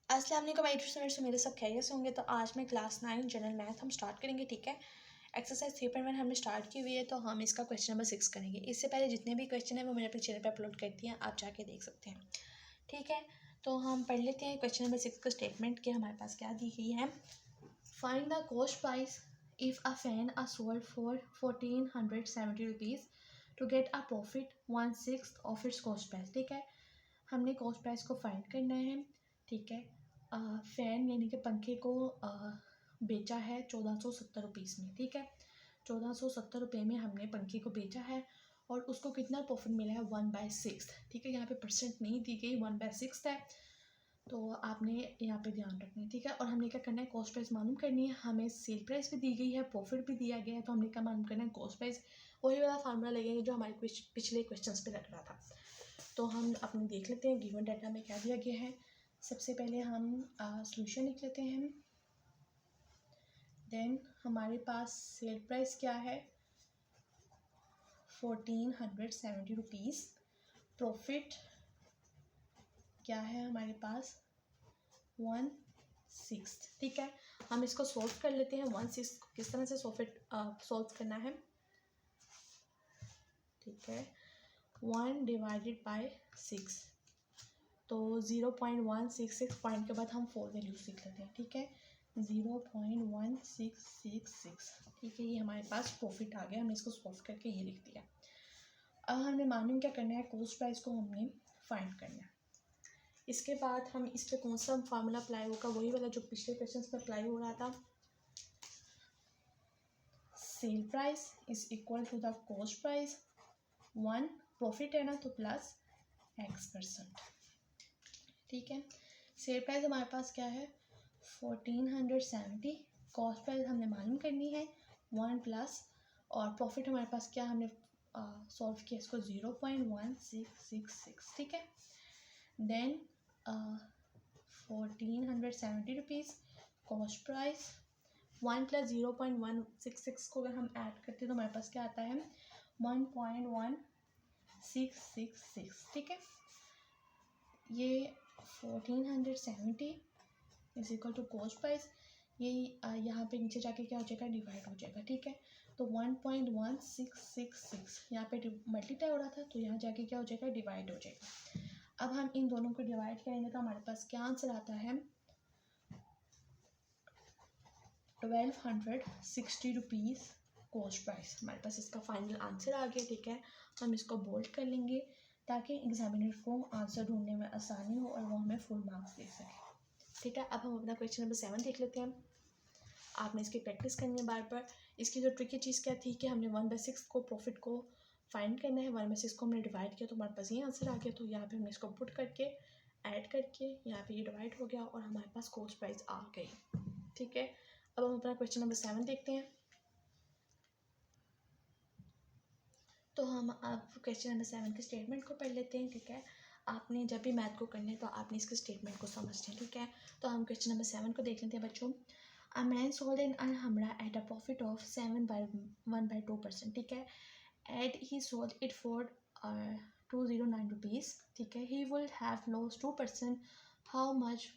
अस्सलाम वालेकुम my students, मेरे सब खैरियत से होंगे। तो आज मैं क्लास 9 जनरल मैथ हम स्टार्ट करेंगे। ठीक है, एक्सरसाइज 3.1 हमने स्टार्ट की हुई है, तो हम इसका क्वेश्चन नंबर 6 करेंगे। इससे पहले जितने भी क्वेश्चन हैं वो मैंने अपने चैनल पर अपलोड कर दिए हैं, आप जाके देख सकते हैं। ठीक है, तो हम पढ़ लेते हैं क्वेश्चन नंबर 6 का स्टेटमेंट कि हमारे पास क्या दी गई है। Find the cost price if a fan are sold for 1470 rupees to get a profit 1/6 of its cost price. ठीक है, हमने कॉस्ट प्राइस को फाइंड करना है। ठीक है, फ़ैन यानी कि पंखे को बेचा है 1470 रुपीज़ में। ठीक है, 1470 रुपये में हमने पंखे को बेचा है और उसको कितना प्रॉफिट मिला है 1/6। ठीक है, यहाँ पे परसेंट नहीं दी गई, 1/6 है, तो आपने यहाँ पे ध्यान रखना है। ठीक है, और हमने क्या करना है, कॉस्ट प्राइस मालूम करनी है। हमें सेल प्राइस भी दी गई है, प्रॉफिट भी दिया गया है, तो हमने क्या मालूम करना है, कॉस्ट प्राइस। वही वाला फार्मूला लगेगा जो हमारे पिछले क्वेश्चन पे लग रहा था। तो हम अपने देख लेते हैं गिवन डाटा में क्या दिया गया है। सबसे पहले हम सॉल्यूशन लिख लेते हैं। देन हमारे पास सेल प्राइस क्या है 1470 रुपीज़। प्रॉफिट क्या है हमारे पास 1/6। ठीक है, हम इसको सॉल्व कर लेते हैं। 1/6 किस तरह से सॉल्व करना है। ठीक है, 1 डिवाइडेड बाय 6, तो 0.166 पॉइंट के बाद हम 4 वैल्यूज लिख लेते हैं। ठीक है, 0.1666। ठीक है, ये हमारे पास प्रॉफिट आ गया, हमने इसको सॉल्व करके ये लिख दिया। अब हमने मालूम क्या करना है, कॉस्ट प्राइस को हमने फाइंड करना है। इसके बाद हम इस पर कौन सा फार्मूला अप्लाई होगा, वही वाला जो पिछले क्वेश्चन में अप्लाई हो रहा था। Sale price is equal to the cost price, 1 profit है ना, तो प्लस x%। ठीक है, सेल प्राइस हमारे पास क्या है 1470, कॉस्ट प्राइस हमने मालूम करनी है 1 प्लस, और प्रॉफिट हमारे पास क्या, हमने सॉल्व किया इसको 0.1666। ठीक है, then 1470 rupees cost price, 1 plus 0.166 को अगर हम ऐड करते हैं तो हमारे पास क्या आता है 1.1666। ठीक है, ये 1470 is equal to cost price, ये यहाँ पे नीचे जाके क्या हो जाएगा, डिवाइड हो जाएगा। ठीक है, तो 1.1666 यहाँ पे मल्टीप्लाई हो रहा था, तो यहाँ जाके क्या हो जाएगा, डिवाइड हो जाएगा। अब हम इन दोनों को डिवाइड करेंगे तो हमारे पास क्या आंसर आता है 1260 रुपीज़ कॉस्ट प्राइस। हमारे पास इसका फाइनल आंसर आ गया। ठीक है, हम इसको बोल्ड कर लेंगे ताकि एग्जामिनर को आंसर ढूंढने में आसानी हो और वो हमें फुल मार्क्स दे सके। ठीक है, अब हम अपना क्वेश्चन नंबर 7 देख लेते हैं। आपने इसकी प्रैक्टिस करनी है बार बार। इसकी जो ट्रिकी चीज़ क्या थी कि हमने 1/6 को प्रॉफिट को फाइंड करना है, 1/6 को हमने डिवाइड किया तो हमारे पास ये आंसर आ गया। तो यहाँ पे हमने इसको पुट करके ऐड करके यहाँ पे ये डिवाइड हो गया और हमारे पास कॉस्ट प्राइस आ गई। ठीक है, अब हम अपना क्वेश्चन नंबर 7 देखते हैं। तो हम अब क्वेश्चन नंबर 7 के स्टेटमेंट को पढ़ लेते हैं। ठीक है, आपने जब भी मैथ को करना है तो आपने इसके स्टेटमेंट को समझना है। ठीक है, तो हम क्वेश्चन नंबर 7 को देख लेते हैं बच्चों। A man sold an alhambra at a profit of 1/2%. ठीक है, and he sold it for 209 rupees. ठीक है, he would have lost 2%. How much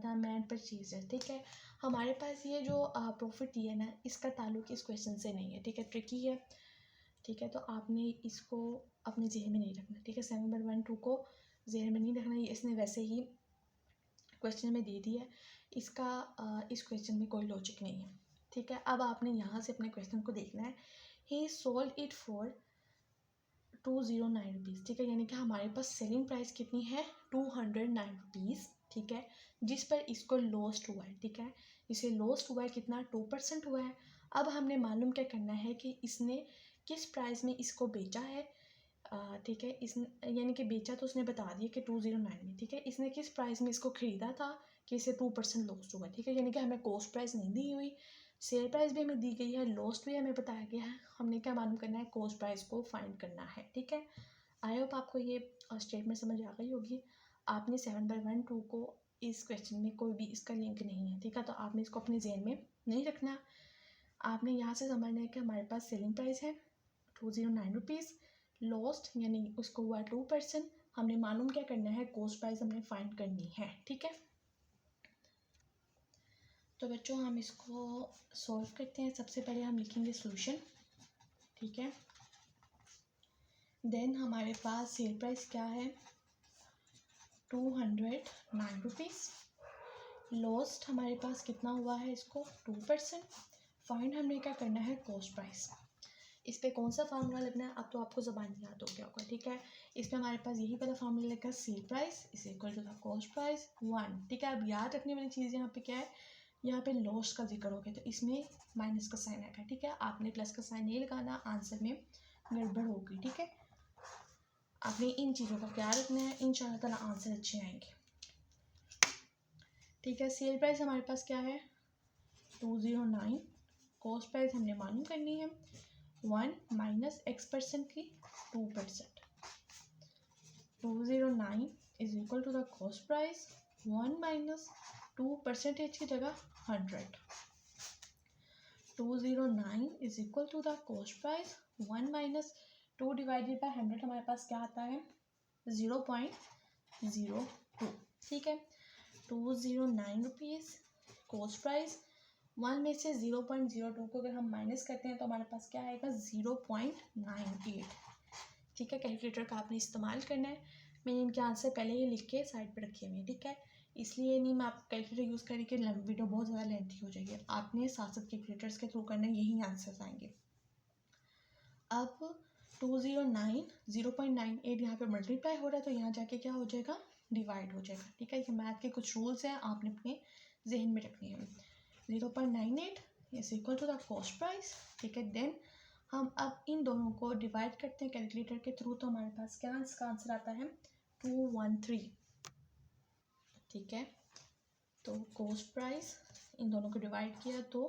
the man purchased it. ठीक है, हमारे पास ये जो प्रॉफिट दिया ना, इसका ताल्लुक इस क्वेश्चन से नहीं है। ठीक है, ट्रिकी है। ठीक है, तो आपने इसको अपने जहन में नहीं रखना। ठीक है, 7/1/2 को जहन में नहीं रखना, ये इसने वैसे ही क्वेश्चन में दे दिया है, इसका इस क्वेश्चन में कोई लॉजिक नहीं है। ठीक है, अब आपने यहाँ से अपने क्वेश्चन को देखना है। ही सोल्ड इट फॉर 209 रुपीज़। ठीक है, यानी कि हमारे पास सेलिंग प्राइस कितनी है 209 रुपीज़। ठीक है, जिस पर इसको लॉस्ट हुआ है। ठीक है, इसे लॉस्ट हुआ है कितना 2% हुआ है। अब हमने मालूम क्या करना है कि इसने किस प्राइस में इसको बेचा है। ठीक है, इस यानी कि बेचा तो उसने बता दिया कि 209 में। ठीक है, इसने किस प्राइस में इसको ख़रीदा था कि इसे 2% लॉस्ट हुआ। ठीक है, यानी कि हमें कॉस्ट प्राइस नहीं दी हुई, सेल प्राइस भी हमें दी गई है, लॉस्ट भी हमें बताया गया है। हमने क्या मालूम करना है, कॉस्ट प्राइस को फाइंड करना है। ठीक है, आई होप आपको ये स्टेटमेंट समझ आ गई होगी। आपने 7/1/2 को इस क्वेश्चन में कोई भी इसका लिंक नहीं है। ठीक है, तो आपने इसको अपने जहन में नहीं रखना। आपने यहाँ से समझना है कि हमारे पास सेलिंग प्राइस है 209 रुपीज़, लॉस्ट यानी उसको हुआ 2%। हमने मालूम क्या करना है, कॉस्ट प्राइस हमने फाइंड करनी है। ठीक है, तो बच्चों हम इसको सॉल्व करते हैं। सबसे पहले हम लिखेंगे सॉल्यूशन, ठीक है। देन हमारे पास सेल प्राइस क्या है, 209 रुपीज़। लॉस्ट हमारे पास कितना हुआ है, इसको 2%। फाइंड हमने क्या करना है, कॉस्ट प्राइस। इस पे कौन सा फार्मूला लगना है, अब तो आपको ज़बानी याद हो गया होगा, ठीक है। इसमें हमारे पास यही वाला फार्मूला लगेगा, sale price is equal to the cost price 1, ठीक है। अब याद रखने वाली चीज़ यहाँ पे क्या है, यहाँ पे लॉस का जिक्र हो गया तो इसमें माइनस का साइन आएगा, ठीक है। आपने प्लस का साइन नहीं लगाना, आंसर में गड़बड़ होगी, ठीक है। आपने इन चीज़ों का ख्याल रखना है, इंशाल्लाह ताला आंसर अच्छे आएंगे, ठीक है। सेल प्राइस हमारे पास क्या है, 209। कॉस्ट प्राइस हमने मालूम करनी है, 1 माइनस x% की 2%। 209 is equal to the cost price 1 minus 2% की जगह 100। 209 is equal to the cost price 1 minus 2 divided by 100 हमारे पास क्या आता है, 0.02, ठीक है। 209 रुपीज़ कॉस्ट प्राइस, 1 में से 0.02 को अगर हम माइनस करते हैं तो हमारे पास क्या आएगा, 0.98, ठीक है। कैलकुलेटर का आपने इस्तेमाल करना है। मैंने इनके आंसर पहले ही लिख के साइड पे रखे हुए हैं, ठीक है। इसलिए नहीं मैं आप कैलकुलेटर यूज़ करके वीडियो बहुत ज़्यादा लेंथी हो जाएगी, आपने साथ साथ कैलकुलेटर्स के थ्रू करना है, यही आंसर्स आएंगे। अब 209 0.98 यहाँ पे मल्टीप्लाई हो रहा है तो यहाँ जाके क्या हो जाएगा, डिवाइड हो जाएगा, ठीक है। ये मैथ के कुछ रूल्स हैं, आपने अपने जहन में रखने हैं। 0.98 is equal to the cost price, ठीक है। देन हम अब इन दोनों को डिवाइड करते हैं कैलकुलेटर के थ्रू, तो हमारे पास क्या इसका आंसर आता है, 213, ठीक है। तो कॉस्ट प्राइस इन दोनों को डिवाइड किया तो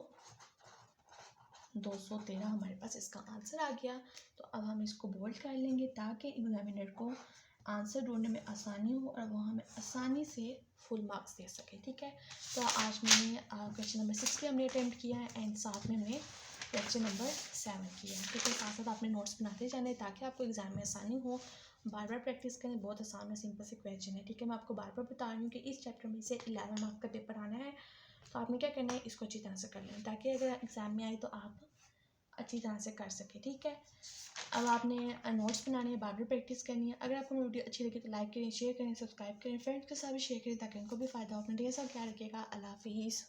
213 हमारे पास इसका आंसर आ गया। तो अब हम इसको बोल्ड कर लेंगे ताकि एग्जामिनर को आंसर ढूंढने में आसानी हो और वो हमें आसानी से फुल मार्क्स दे सके, ठीक है। तो आज मैंने क्वेश्चन नंबर 6 भी हमने अटेम्प्ट किया है एंड साथ में हमने क्वेश्चन नंबर 7 किया है, ठीक है। साथ साथ आपने नोट्स बनाते जाने ताकि आपको एग्जाम में आसानी हो, बार बार प्रैक्टिस करें, बहुत आसान है, सिंपल से क्वेश्चन है, ठीक है। मैं आपको बार बार बता रही हूँ कि इस चैप्टर में से 11 मार्क्स का पेपर आना है, तो आपने क्या करना है, इसको अच्छी तरह से कर लेना ताकि अगर एग्ज़ाम में आए तो आप अच्छी तरह से कर सके, ठीक है। अब आपने नोट्स बनाने हैं, बार बार प्रैक्टिस करनी है। अगर आपको वीडियो अच्छी लगी तो लाइक करें, शेयर करें, सब्सक्राइब करें, फ्रेंड्स के साथ भी शेयर करें ताकि उनको भी फ़ायदा हो। अपना ढेर सारा ख्याल रखिएगा। अल्लाह हाफिज़।